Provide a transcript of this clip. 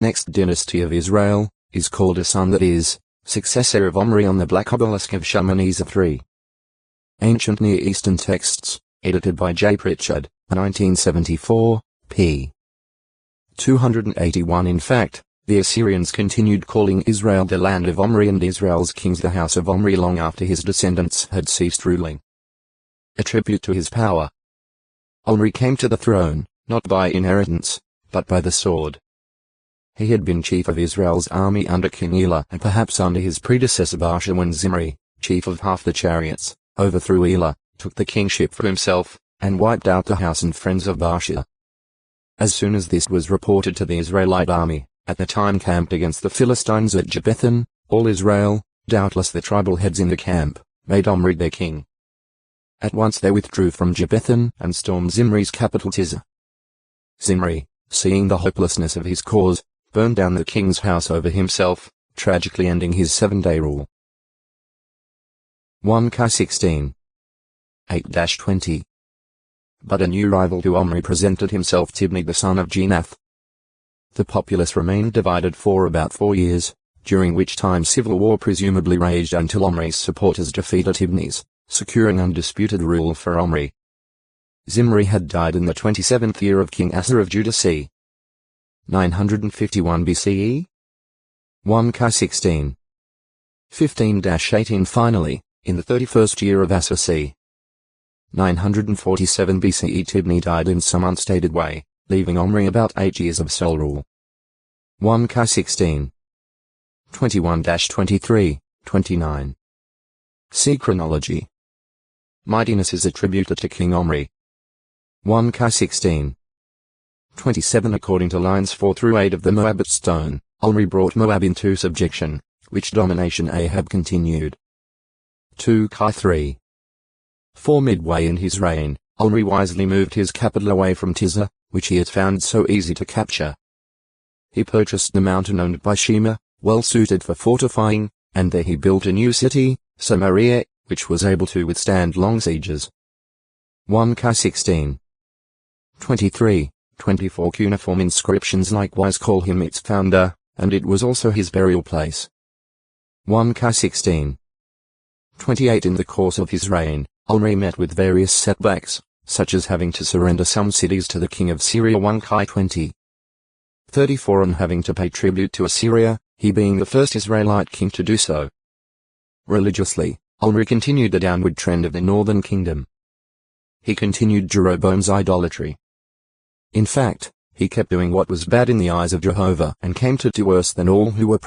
Next dynasty of Israel, is called Asun, that is, successor of Omri on the Black Obelisk of Shalmaneser III. Ancient Near Eastern Texts, edited by J. Pritchard, 1974, p. 281. In fact, the Assyrians continued calling Israel the land of Omri and Israel's kings the house of Omri long after his descendants had ceased ruling. A tribute to his power. Omri came to the throne, not by inheritance, but by the sword. He had been chief of Israel's army under King Elah and perhaps under his predecessor Baasha when Zimri, chief of half the chariots, overthrew Elah, took the kingship for himself, and wiped out the house and friends of Baasha. As soon as this was reported to the Israelite army, at the time camped against the Philistines at Gibbethon, all Israel, doubtless the tribal heads in the camp, made Omri their king. At once they withdrew from Gibbethon and stormed Zimri's capital Tirzah. Zimri, seeing the hopelessness of his cause, burned down the king's house over himself, tragically ending his 7-day rule. 1 Kings 16. 8-20. But a new rival to Omri presented himself, Tibni the son of Ginath. The populace remained divided for about 4 years, during which time civil war presumably raged until Omri's supporters defeated Tibni's, securing undisputed rule for Omri. Zimri had died in the 27th year of King Asa of Judah c. 951 BCE? 1 Kings 16. 15-18. Finally, in the 31st year of Asa c. 947 BCE, Tibni died in some unstated way, leaving Omri about 8 years of sole rule. 1 Kings 16. 21-23, 29. See chronology. Mightiness is attributed to King Omri. 1 Kings 16. 27. According to lines 4-8 of the Moabite stone, Omri brought Moab into subjection, which domination Ahab continued. 2 Kings 3. 4. Midway in his reign, Omri wisely moved his capital away from Tirzah, which he had found so easy to capture. He purchased the mountain owned by Shema, well suited for fortifying, and there he built a new city, Samaria, which was able to withstand long sieges. 1 Kings 16. 23, 24. Cuneiform inscriptions likewise call him its founder, and it was also his burial place. 1 Kings 16. 28. In the course of his reign, Omri met with various setbacks, such as having to surrender some cities to the king of Syria. 1 Kings 20. 34. And having to pay tribute to Assyria, he being the first Israelite king to do so. Religiously, Omri continued the downward trend of the northern kingdom. He continued Jeroboam's idolatry. In fact, he kept doing what was bad in the eyes of Jehovah and came to do worse than all who were